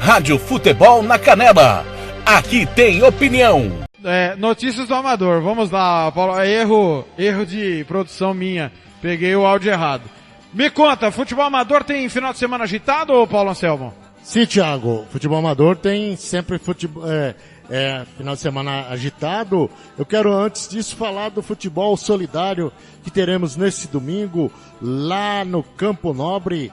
Rádio Futebol na Canela. Aqui tem opinião. Notícias do Amador. Vamos lá, Paulo. Erro de produção minha. Peguei o áudio errado. Me conta, futebol amador tem final de semana agitado, ou Paulo Anselmo? Sim, Thiago. Futebol amador tem sempre final de semana agitado. Eu quero, antes disso, falar do futebol solidário que teremos nesse domingo lá no Campo Nobre,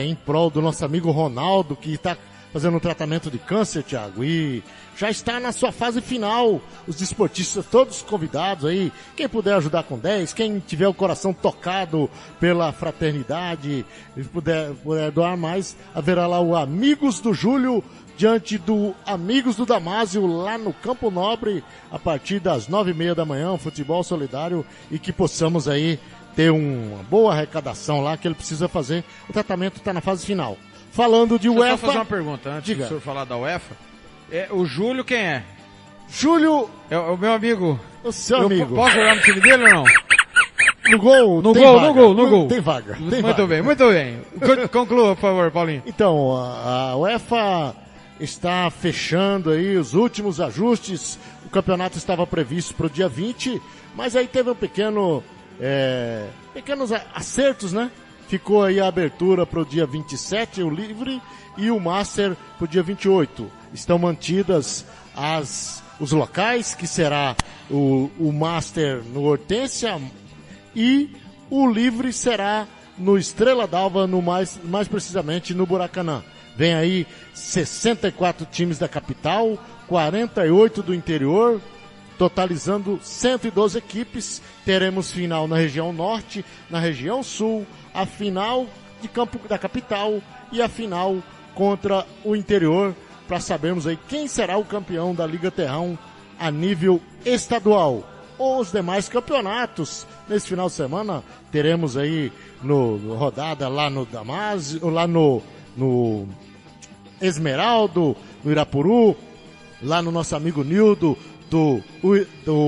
em prol do nosso amigo Ronaldo, que está fazendo um tratamento de câncer, Thiago, e já está na sua fase final. Os desportistas todos convidados aí, quem puder ajudar com 10, quem tiver o coração tocado pela fraternidade, puder doar mais, haverá lá o Amigos do Júlio diante do Amigos do Damásio lá no Campo Nobre, a partir das 9h30 da manhã, um futebol solidário, e que possamos aí ter uma boa arrecadação lá, que ele precisa fazer. O tratamento está na fase final. Falando de UEFA... Deixa eu só fazer uma pergunta antes do senhor falar da UEFA. O Júlio quem é? Júlio... É o meu amigo. O seu amigo. Posso jogar no time dele ou não? No gol. No gol. Tem vaga. Muito bem. Conclua, por favor, Paulinho. Então, a UEFA está fechando aí os últimos ajustes. O campeonato estava previsto para o dia 20, mas aí teve pequenos acertos, né? Ficou aí a abertura para o dia 27, o livre, e o Master para o dia 28. Estão mantidas os locais, que será o Master no Hortência, e o livre será no Estrela d'Alva, mais precisamente no Buracanã. Vem aí 64 times da capital, 48 do interior, totalizando 112 equipes. Teremos final na região norte, na região sul, a final de campo da capital e a final contra o interior, para sabermos aí quem será o campeão da Liga Terrão a nível estadual. Os demais campeonatos, nesse final de semana, teremos aí no rodada lá no Damásio, lá no Esmeraldo, no Irapuru, lá no nosso amigo Nildo, do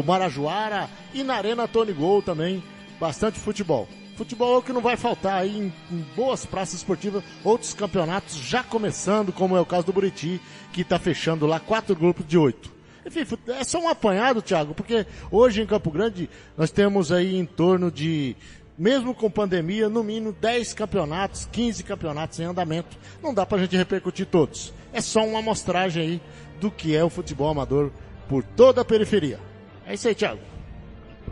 Marajoara, e na Arena Tony Gol também, bastante futebol. Futebol é o que não vai faltar aí em boas praças esportivas, outros campeonatos já começando, como é o caso do Buriti, que está fechando lá 4 grupos de 8. Enfim, é só um apanhado, Thiago, porque hoje em Campo Grande nós temos aí em torno de, mesmo com pandemia, no mínimo 10 campeonatos, 15 campeonatos em andamento. Não dá pra gente repercutir todos. É só uma amostragem aí do que é o futebol amador por toda a periferia. É isso aí, Thiago.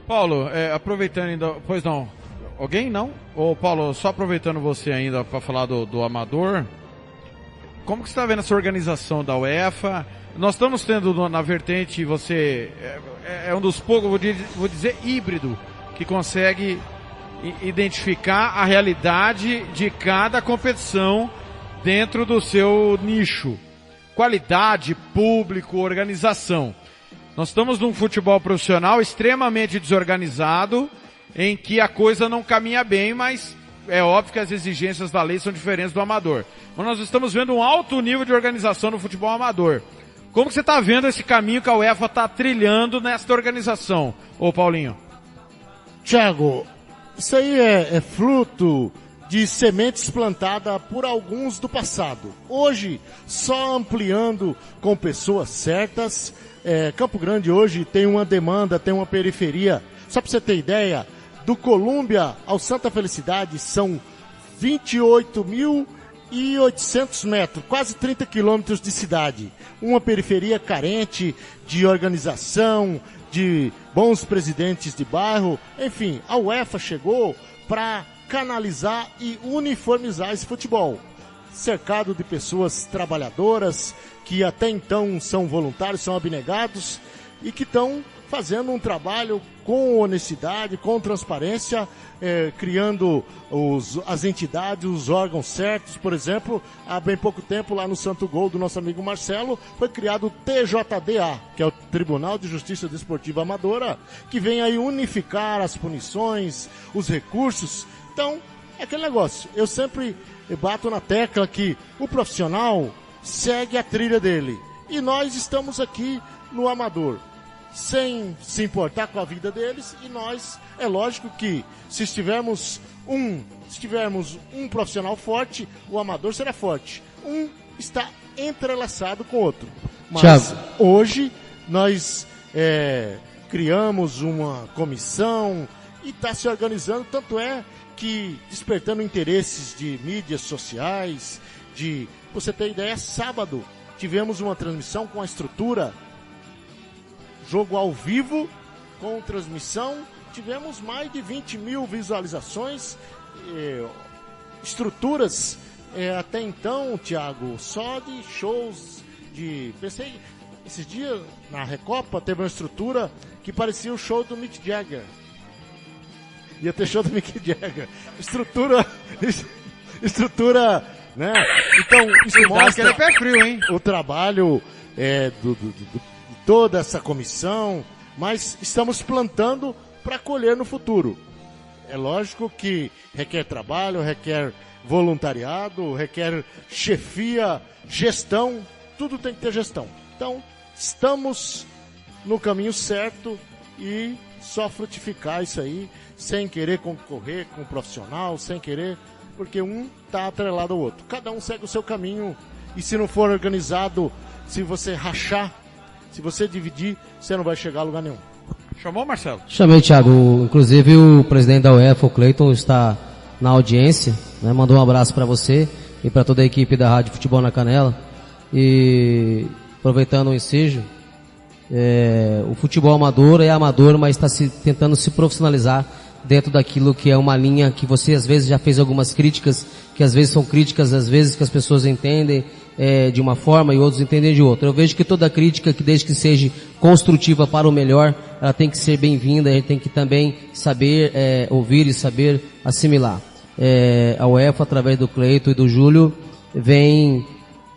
Paulo, aproveitando ainda... Pois não. Alguém não? Ô, Paulo, só aproveitando você ainda para falar do amador, como que você está vendo essa organização da UEFA? Nós estamos tendo na vertente, você é um dos poucos, vou dizer híbrido, que consegue identificar a realidade de cada competição dentro do seu nicho. Qualidade, público, organização. Nós estamos num futebol profissional extremamente desorganizado, em que a coisa não caminha bem, mas é óbvio que as exigências da lei são diferentes do amador. Mas nós estamos vendo um alto nível de organização no futebol amador. Como que você está vendo esse caminho que a UEFA está trilhando nesta organização, ô Paulinho? Thiago, isso aí é fruto de sementes plantadas por alguns do passado. Hoje, só ampliando com pessoas certas. Campo Grande hoje tem uma demanda, tem uma periferia. Só para você ter ideia, do Colúmbia ao Santa Felicidade são 28.800 metros, quase 30 quilômetros de cidade. Uma periferia carente de organização, de bons presidentes de bairro. Enfim, a UEFA chegou para canalizar e uniformizar esse futebol. Cercado de pessoas trabalhadoras, que até então são voluntários, são abnegados, e que estão fazendo um trabalho com honestidade, com transparência, criando as entidades, os órgãos certos. Por exemplo, há bem pouco tempo, lá no Santo Gol do nosso amigo Marcelo, foi criado o TJDA, que é o Tribunal de Justiça Desportiva Amadora, que vem aí unificar as punições, os recursos. Então, é aquele negócio. Eu sempre bato na tecla que o profissional segue a trilha dele. E nós estamos aqui no amador, sem se importar com a vida deles, e nós, é lógico que se tivermos um profissional forte, o amador será forte. Um está entrelaçado com o outro. Mas Thiago. hoje nós criamos uma comissão e está se organizando, tanto é que despertando interesses de mídias sociais, você ter ideia, sábado tivemos uma transmissão com a estrutura, jogo ao vivo, com transmissão, tivemos mais de 20 mil visualizações, estruturas, até então, Thiago, só de shows pensei, esses dias na Recopa teve uma estrutura que parecia o show do Mick Jagger. Ia ter show do Mick Jagger. Estrutura, né? Então, isso mostra que ele é pé frio, hein? o trabalho de toda essa comissão, mas estamos plantando para colher no futuro. É lógico que requer trabalho, requer voluntariado, requer chefia, gestão, tudo tem que ter gestão. Então, estamos no caminho certo e só frutificar isso aí, sem querer concorrer com o profissional, sem querer, porque um está atrelado ao outro. Cada um segue o seu caminho e se não for organizado, se você rachar, se você dividir, você não vai chegar a lugar nenhum. Chamou, Marcelo? Chamei, Thiago. Inclusive o presidente da UEFA, o Cleiton, está na audiência, né? Mandou um abraço para você e para toda a equipe da Rádio Futebol na Canela. E aproveitando o ensejo, o futebol amador é amador, mas está tentando se profissionalizar dentro daquilo que é uma linha que você às vezes já fez algumas críticas, que às vezes são críticas, às vezes que as pessoas entendem de uma forma e outros entendem de outra. Eu vejo que toda crítica, que desde que seja construtiva para o melhor, ela tem que ser bem-vinda, a gente tem que também saber ouvir e saber assimilar. A UEFA, através do Cleito e do Júlio, vem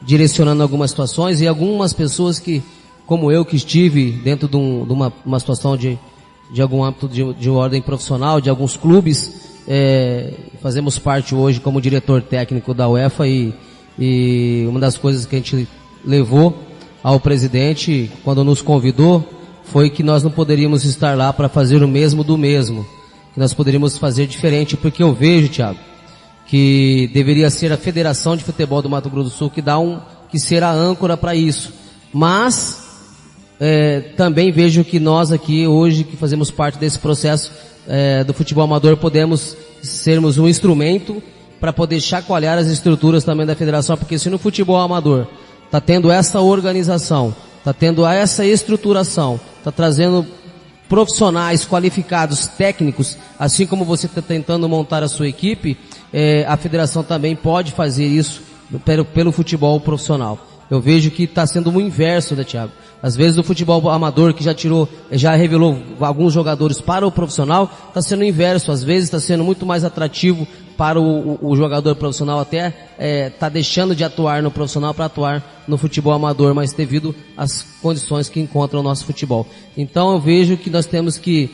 direcionando algumas situações e algumas pessoas que, como eu, que estive dentro de uma situação de algum âmbito de ordem profissional, de alguns clubes, fazemos parte hoje como diretor técnico da UEFA e uma das coisas que a gente levou ao presidente quando nos convidou foi que nós não poderíamos estar lá para fazer o mesmo do mesmo, que nós poderíamos fazer diferente, porque eu vejo, Thiago, que deveria ser a Federação de Futebol do Mato Grosso do Sul que será a âncora para isso. Mas também vejo que nós aqui hoje, que fazemos parte desse processo do futebol amador, podemos sermos um instrumento para poder chacoalhar as estruturas também da federação, porque se no futebol amador está tendo essa organização, está tendo essa estruturação, está trazendo profissionais qualificados, técnicos, assim como você está tentando montar a sua equipe, a federação também pode fazer isso pelo futebol profissional. Eu vejo que está sendo o inverso, né, Thiago? Às vezes o futebol amador, que já revelou alguns jogadores para o profissional, está sendo o inverso. Às vezes está sendo muito mais atrativo para o jogador profissional, até está deixando de atuar no profissional para atuar no futebol amador, mas devido às condições que encontra o nosso futebol. Então eu vejo que nós temos que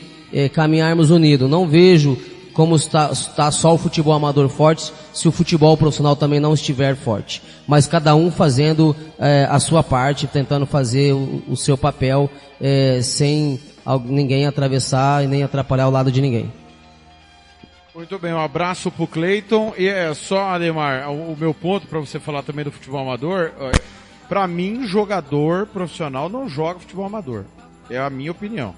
caminharmos unidos. Não vejo como está só o futebol amador forte, se o futebol profissional também não estiver forte. Mas cada um fazendo a sua parte, tentando fazer o seu papel, sem ninguém atravessar e nem atrapalhar o lado de ninguém. Muito bem, um abraço pro Cleiton. E só, Ademar, o meu ponto para você falar também do futebol amador, para mim, jogador profissional não joga futebol amador. É a minha opinião.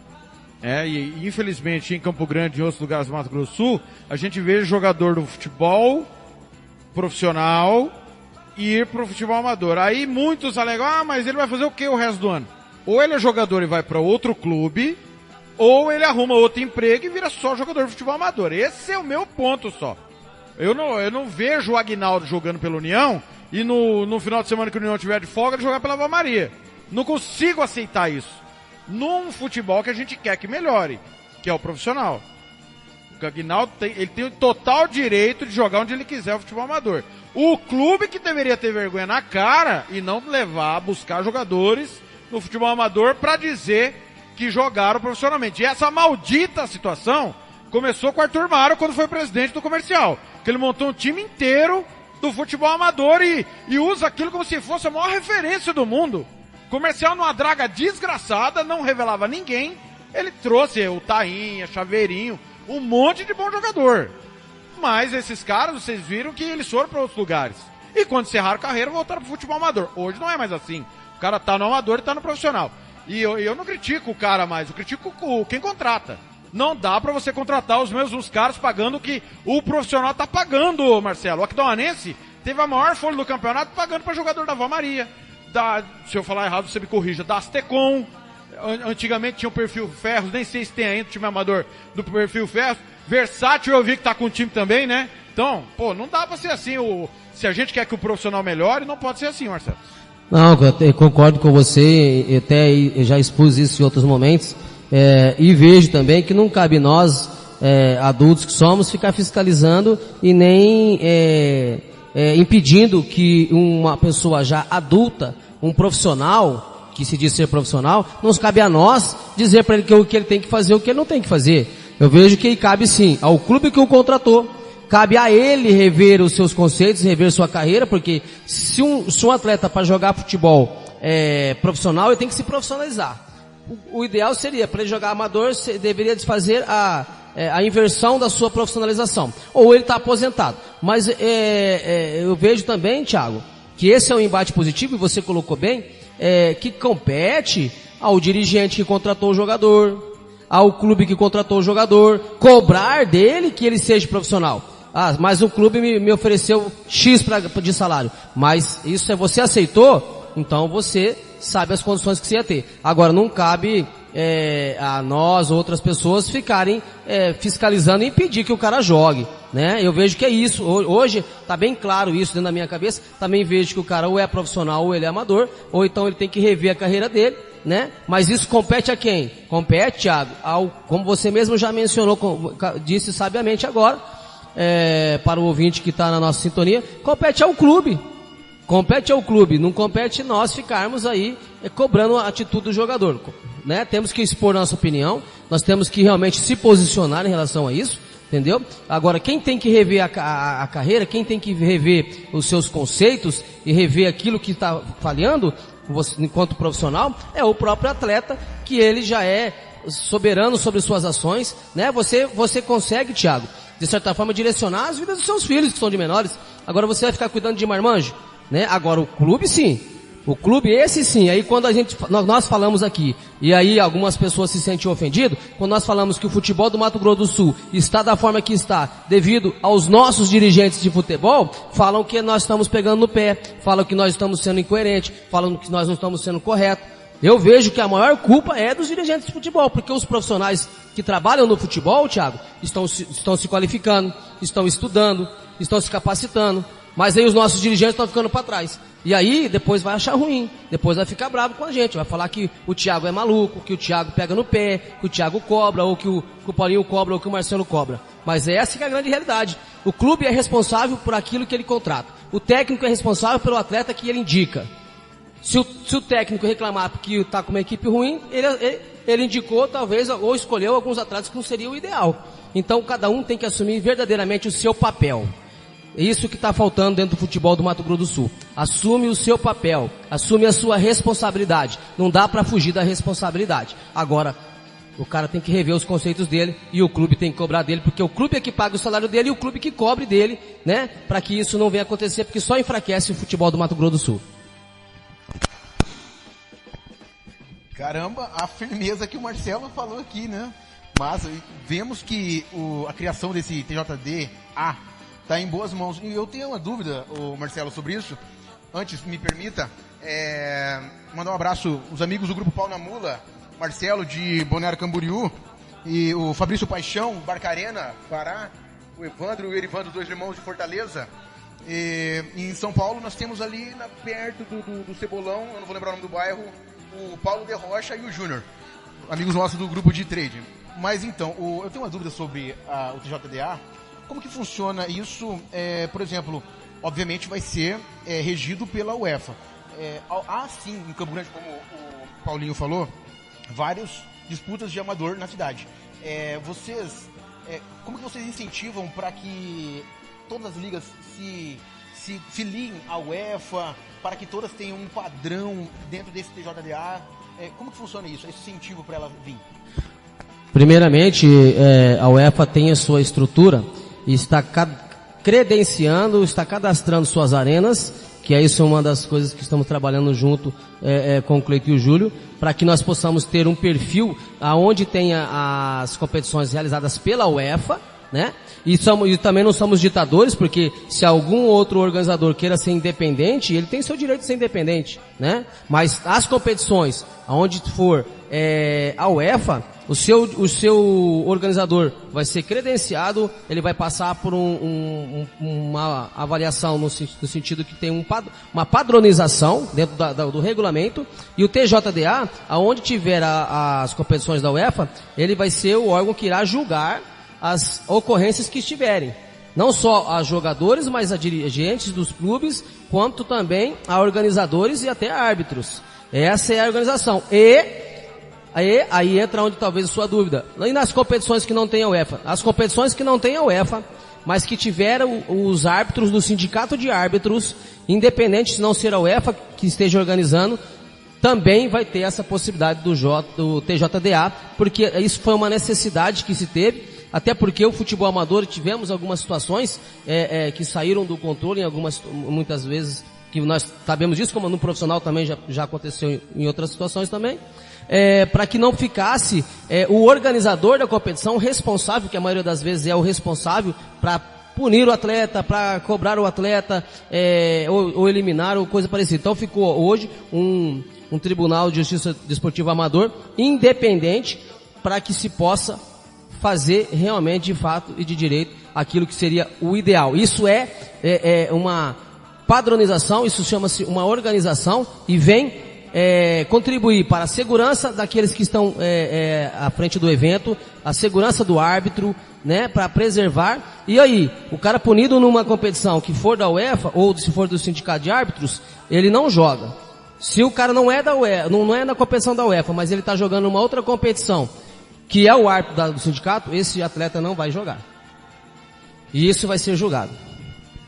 E infelizmente em Campo Grande e outros lugares do Mato Grosso do Sul, a gente vê jogador do futebol profissional ir pro futebol amador. Aí muitos alegam, mas ele vai fazer o que o resto do ano? Ou ele é jogador e vai para outro clube, ou ele arruma outro emprego e vira só jogador de futebol amador. Esse é o meu ponto só. Eu não vejo o Aguinaldo jogando pela União e no final de semana que o União tiver de folga ele jogar pela Ave Maria. Não consigo aceitar isso. Num futebol que a gente quer que melhore, que é o profissional. O Aguinaldo tem o total direito de jogar onde ele quiser o futebol amador. O clube que deveria ter vergonha na cara e não levar a buscar jogadores no futebol amador para dizer que jogaram profissionalmente. E essa maldita situação começou com o Arthur Maro quando foi presidente do Comercial, que ele montou um time inteiro do futebol amador e usa aquilo como se fosse a maior referência do mundo. Comercial numa draga desgraçada, não revelava ninguém. Ele trouxe o Tainha, Chaveirinho, um monte de bom jogador. Mas esses caras, vocês viram que eles foram para outros lugares. e quando encerraram a carreira voltaram pro futebol amador. Hoje não é mais assim. O cara tá no amador e tá no profissional. E eu não critico o cara mais, eu critico quem contrata. Não dá pra você contratar os mesmos caras pagando o que o profissional tá pagando, Marcelo. O Aquidauanense teve a maior folha do campeonato pagando pra jogador da Vó Maria. Se eu falar errado, você me corrija, da Astecom. Antigamente tinha o perfil Ferros, nem sei se tem ainda o time amador do perfil Ferros. Versátil eu vi que tá com o time também, né? Então, pô, não dá pra ser assim. Se a gente quer que o profissional melhore, não pode ser assim, Marcelo. Não, eu concordo com você, eu já expus isso em outros momentos, e vejo também que não cabe nós, adultos que somos, ficar fiscalizando e nem impedindo que uma pessoa já adulta, um profissional, que se diz ser profissional, não cabe a nós dizer para ele o que ele tem que fazer e o que ele não tem que fazer. Eu vejo que cabe sim ao clube que o contratou, cabe a ele rever os seus conceitos, rever sua carreira, porque se um atleta para jogar futebol profissional, ele tem que se profissionalizar. O ideal seria, para ele jogar amador, deveria fazer a inversão da sua profissionalização. Ou ele está aposentado. Mas eu vejo também, Thiago, que esse é um embate positivo, e você colocou bem, que compete ao dirigente que contratou o jogador, ao clube que contratou o jogador, cobrar dele que ele seja profissional. Mas o clube me ofereceu X de salário. Mas isso você aceitou, então você sabe as condições que você ia ter. Agora, não cabe a nós, outras pessoas, ficarem fiscalizando e impedir que o cara jogue, né? Eu vejo que é isso. Hoje, tá bem claro isso dentro da minha cabeça. Também vejo que o cara ou é profissional ou ele é amador, ou então ele tem que rever a carreira dele, né? Mas isso compete a quem? Compete, Thiago, como você mesmo já mencionou, disse sabiamente agora, para o ouvinte que está na nossa sintonia, compete ao clube. Compete ao clube, não compete nós ficarmos aí cobrando a atitude do jogador, né? Temos que expor nossa opinião, nós temos que realmente se posicionar em relação a isso, entendeu? Agora, quem tem que rever a carreira, quem tem que rever os seus conceitos e rever aquilo que está falhando, você, enquanto profissional, é o próprio atleta, que ele já é soberano sobre suas ações, né? Você consegue, Thiago, de certa forma, direcionar as vidas dos seus filhos que são de menores. Agora você vai ficar cuidando de marmanjo, né? Agora o clube sim. O clube esse sim. Aí quando nós falamos aqui, e aí algumas pessoas se sentem ofendidas, quando nós falamos que o futebol do Mato Grosso do Sul está da forma que está, devido aos nossos dirigentes de futebol, falam que nós estamos pegando no pé, falam que nós estamos sendo incoerentes, falam que nós não estamos sendo corretos. Eu vejo que a maior culpa é dos dirigentes de futebol, porque os profissionais que trabalham no futebol, Thiago, estão se qualificando, estão estudando, estão se capacitando, mas aí os nossos dirigentes estão ficando para trás. E aí depois vai achar ruim, depois vai ficar bravo com a gente, vai falar que o Thiago é maluco, que o Thiago pega no pé, que o Thiago cobra, ou que o Paulinho cobra, ou que o Marcelo cobra. Mas essa que é a grande realidade. O clube é responsável por aquilo que ele contrata. O técnico é responsável pelo atleta que ele indica. Se o técnico reclamar porque está com uma equipe ruim, ele indicou, talvez, ou escolheu alguns atletas que não seria o ideal. Então, cada um tem que assumir verdadeiramente o seu papel. É isso que está faltando dentro do futebol do Mato Grosso do Sul. Assume o seu papel, assume a sua responsabilidade. Não dá para fugir da responsabilidade. Agora, o cara tem que rever os conceitos dele e o clube tem que cobrar dele, porque o clube é que paga o salário dele e o clube que cobre dele, né? Para que isso não venha acontecer, porque só enfraquece o futebol do Mato Grosso do Sul. Caramba, a firmeza que o Marcelo falou aqui, né? Mas vemos que a criação desse TJD-A está em boas mãos. E eu tenho uma dúvida, Marcelo, sobre isso. Antes, me permita mandar um abraço aos amigos do Grupo Pau na Mula, Marcelo de Balneário Camboriú, e o Fabrício Paixão, Barcarena, Pará, o Evandro e o Erivandro, dois irmãos de Fortaleza. E em São Paulo nós temos ali perto do Cebolão, eu não vou lembrar o nome do bairro, o Paulo de Rocha e o Júnior, amigos nossos do grupo de trade. Mas então, eu tenho uma dúvida sobre o TJD-A. Como que funciona isso? Por exemplo, obviamente vai ser regido pela UEFA. Há sim, em Campo Grande, como o Paulinho falou, várias disputas de amador na cidade. Como que vocês incentivam para que todas as ligas se filiem à UEFA, para que todas tenham um padrão dentro desse TJD-A? Como que funciona isso, esse incentivo para ela vir? Primeiramente, a UEFA tem a sua estrutura e está credenciando, está cadastrando suas arenas, que é isso uma das coisas que estamos trabalhando junto com o Cleiton e o Júlio, para que nós possamos ter um perfil aonde tenha as competições realizadas pela UEFA, né? E também não somos ditadores, porque se algum outro organizador queira ser independente, ele tem seu direito de ser independente, né? Mas as competições, aonde for a UEFA, o seu organizador vai ser credenciado, ele vai passar por uma avaliação no sentido que tem uma padronização dentro do regulamento, e o TJDA, aonde tiver as competições da UEFA, ele vai ser o órgão que irá julgar as ocorrências que estiverem. Não só a jogadores, mas a dirigentes dos clubes, quanto também a organizadores e até a árbitros. Essa é a organização. Aí entra onde talvez a sua dúvida. E nas competições que não tem a UEFA? As competições que não tem a UEFA, mas que tiveram os árbitros do sindicato de árbitros, independente de não ser a UEFA que esteja organizando, também vai ter essa possibilidade do TJDA, porque isso foi uma necessidade que se teve, até porque o futebol amador, tivemos algumas situações que saíram do controle, muitas vezes, que nós sabemos disso, como no profissional também já aconteceu em outras situações também, para que não ficasse o organizador da competição responsável, que a maioria das vezes é o responsável, para punir o atleta, para cobrar o atleta, ou eliminar, ou coisa parecida. Então ficou hoje um Tribunal de Justiça Desportiva Amador independente, para que se possa fazer realmente, de fato e de direito, aquilo que seria o ideal. Isso é uma padronização, isso chama-se uma organização, e vem contribuir para a segurança daqueles que estão à frente do evento, a segurança do árbitro, né, para preservar. E aí, o cara punido numa competição que for da UEFA, ou se for do sindicato de árbitros, ele não joga. Se o cara não é da UEFA, não é na competição da UEFA, mas ele está jogando uma outra competição, que é o árbitro do sindicato, esse atleta não vai jogar. E isso vai ser julgado.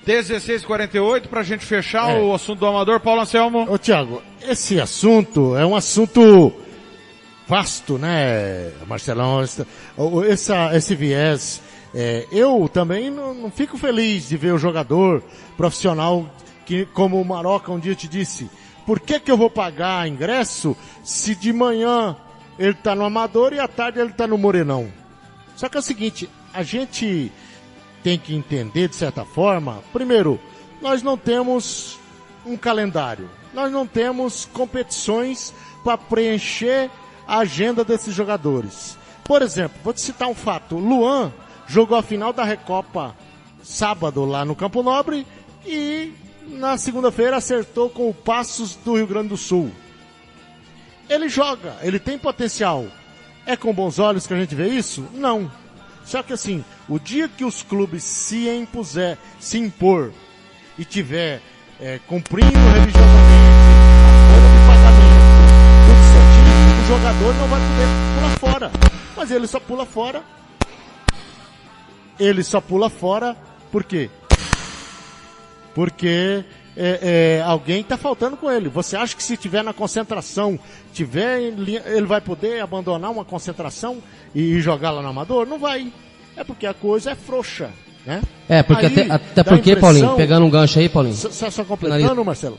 16h48, pra gente fechar o assunto do amador. Paulo Anselmo. Ô Thiago, esse assunto é um assunto vasto, né, Marcelão? Esse viés. Eu também não fico feliz de ver o jogador profissional, que, como o Maroca um dia te disse, por que eu vou pagar ingresso se de manhã ele tá no amador e à tarde ele tá no morenão? Só que é o seguinte, a gente tem que entender, de certa forma, primeiro, nós não temos um calendário, nós não temos competições para preencher a agenda desses jogadores. Por exemplo, vou te citar um fato, Luan jogou a final da Recopa sábado lá no Campo Nobre e na segunda-feira acertou com o Passos do Rio Grande do Sul. Ele joga, ele tem potencial. É com bons olhos que a gente vê isso? Não. Só que assim, o dia que os clubes se impor e tiver cumprindo religiosamente a folha de pagamento, tudo certinho, o jogador não vai poder pular fora. Mas ele só pula fora. Ele só pula fora por quê? Porque alguém está faltando com ele. Você acha que se tiver na concentração, ele vai poder abandonar uma concentração e jogar lá no amador? Não vai. É porque a coisa é frouxa, né? Porque até porque, Paulinho, pegando um gancho aí, Paulinho. Só completando, Marcelo.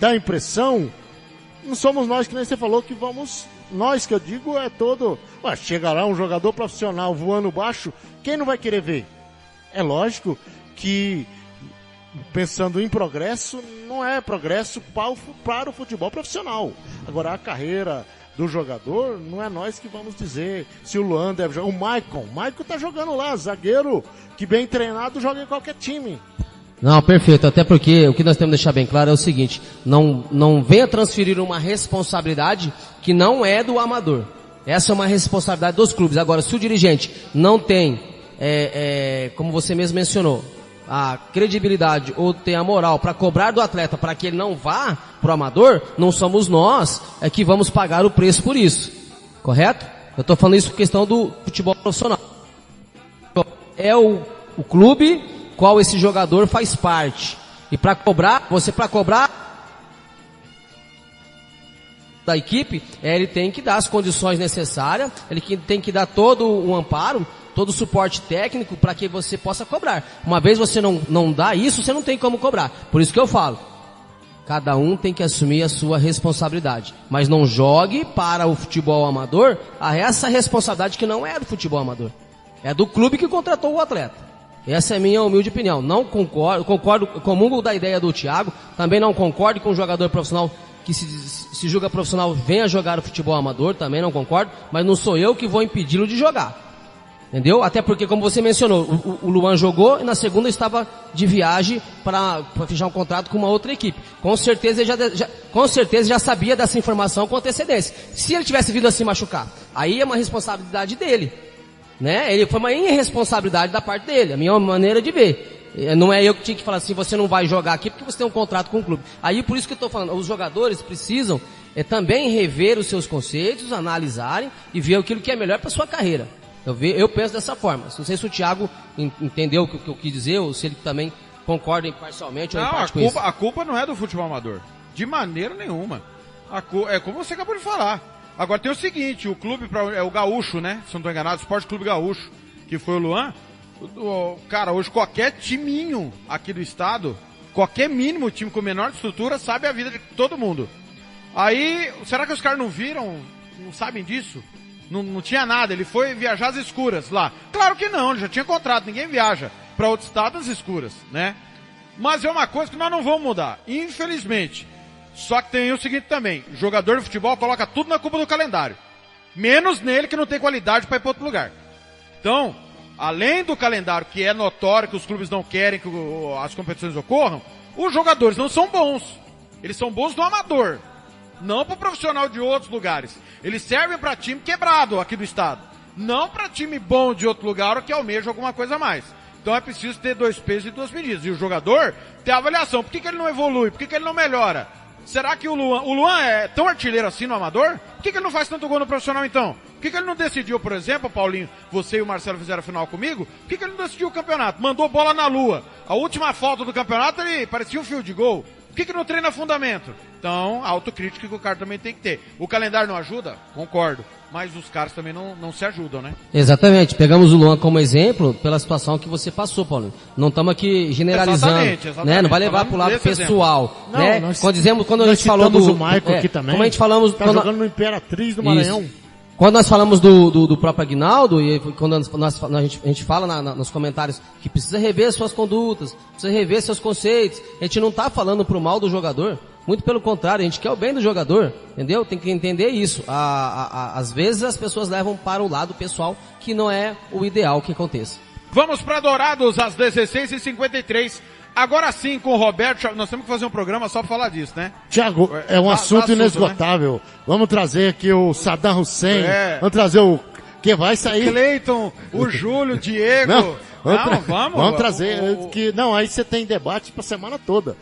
Dá a impressão, não somos nós que nem você falou que vamos, nós que eu digo chega lá um jogador profissional voando baixo, quem não vai querer ver? É lógico que pensando em progresso, não é progresso para o futebol profissional. Agora, a carreira do jogador, não é nós que vamos dizer se o Luan deve jogar. O Maicon tá jogando lá, zagueiro, que bem treinado joga em qualquer time. Não, perfeito, até porque o que nós temos que deixar bem claro é o seguinte, não venha transferir uma responsabilidade que não é do amador. Essa é uma responsabilidade dos clubes. Agora, se o dirigente não tem, como você mesmo mencionou, a credibilidade ou tem a moral para cobrar do atleta para que ele não vá pro amador, não somos nós que vamos pagar o preço por isso. Correto? Eu estou falando isso por questão do futebol profissional. É o clube qual esse jogador faz parte. E para cobrar da equipe, ele tem que dar as condições necessárias, ele tem que dar todo o amparo todo o suporte técnico para que você possa cobrar. Uma vez você não dá isso, você não tem como cobrar. Por isso que eu falo, cada um tem que assumir a sua responsabilidade. Mas não jogue para o futebol amador essa responsabilidade que não é do futebol amador. É do clube que contratou o atleta. Essa é a minha humilde opinião. Não concordo, comungo da ideia do Thiago, também não concordo com um jogador profissional que se julga profissional venha jogar o futebol amador, também não concordo, mas não sou eu que vou impedi-lo de jogar. Entendeu? Até porque, como você mencionou, o Luan jogou e na segunda estava de viagem para fechar um contrato com uma outra equipe. Com certeza ele já sabia dessa informação com antecedência. Se ele tivesse vindo a se machucar, aí é uma responsabilidade dele. Né? Foi uma irresponsabilidade da parte dele, a minha maneira de ver. Não é eu que tinha que falar assim, você não vai jogar aqui porque você tem um contrato com o clube. Aí por isso que eu estou falando, os jogadores precisam também rever os seus conceitos, analisarem e ver aquilo que é melhor para sua carreira. Eu penso dessa forma. Não sei se o Thiago entendeu o que eu quis dizer, ou se ele também concorda imparcialmente ou em parte com isso. A culpa não é do futebol amador. De maneira nenhuma. É como você acabou de falar. Agora tem o seguinte, o clube, é o Gaúcho, né? Se não estou enganado, o Esporte Clube Gaúcho, que foi o Luan. Cara, hoje qualquer timinho aqui do estado, qualquer mínimo time com menor estrutura, sabe a vida de todo mundo. Aí, será que os caras não viram, não sabem disso? Não tinha nada, ele foi viajar às escuras lá. Claro que não, ele já tinha contrato, ninguém viaja para outro estado às escuras, né? Mas é uma coisa que nós não vamos mudar, infelizmente. Só que tem o seguinte também, o jogador de futebol coloca tudo na culpa do calendário. Menos nele que não tem qualidade para ir para outro lugar. Então, além do calendário que é notório que os clubes não querem que as competições ocorram, os jogadores não são bons. Eles são bons no amador, não para o profissional de outros lugares. Eles servem para time quebrado aqui do estado, não para time bom de outro lugar ou que almeja alguma coisa a mais. Então é preciso ter 2 pesos e 2 medidas. E o jogador tem avaliação. Por que ele não evolui? Por que ele não melhora? Será que o Luan é tão artilheiro assim no amador? Por que ele não faz tanto gol no profissional então? Por que ele não decidiu, por exemplo, Paulinho, você e o Marcelo fizeram a final comigo? Por que ele não decidiu o campeonato? Mandou bola na lua. A última falta do campeonato ele parecia um field goal. Por que não treina fundamento? Então, a autocrítica que o cara também tem que ter. O calendário não ajuda? Concordo. Mas os caras também não se ajudam, né? Exatamente. Pegamos o Luan como exemplo pela situação que você passou, Paulo. Não estamos aqui generalizando. Exatamente. Né? Não vai levar para o lado pessoal. Não, né? Quando a gente falou do Michael aqui também. Como a gente falamos, tá jogando no Imperatriz do Maranhão. Isso. Quando nós falamos do próprio Aguinaldo, e quando a gente fala nos comentários que precisa rever suas condutas, precisa rever seus conceitos, a gente não está falando pro mal do jogador, muito pelo contrário, a gente quer o bem do jogador, entendeu? Tem que entender isso. Às vezes as pessoas levam para o lado pessoal, que não é o ideal que aconteça. Vamos para Dourados às 16h53. Agora sim, com o Roberto, nós temos que fazer um programa só para falar disso, né? Tiago, é um assunto inesgotável. Né? Vamos trazer aqui o Saddam Hussein, vamos trazer o que vai sair. Cleiton, o Júlio, o Diego. Vamos trazer, aí você tem debate pra semana toda.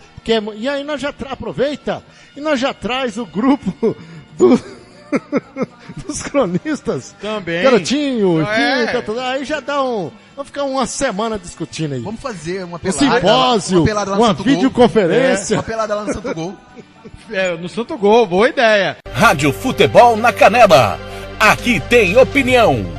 E aí nós já aproveita e nós já traz o grupo dos cronistas. Também. Garotinho, aí já dá vamos ficar uma semana discutindo aí. Vamos fazer uma pelada. Um simpósio, uma videoconferência. Uma pelada lá no Santo Gol. No Santo Gol, boa ideia. Rádio Futebol na Canela. Aqui tem opinião.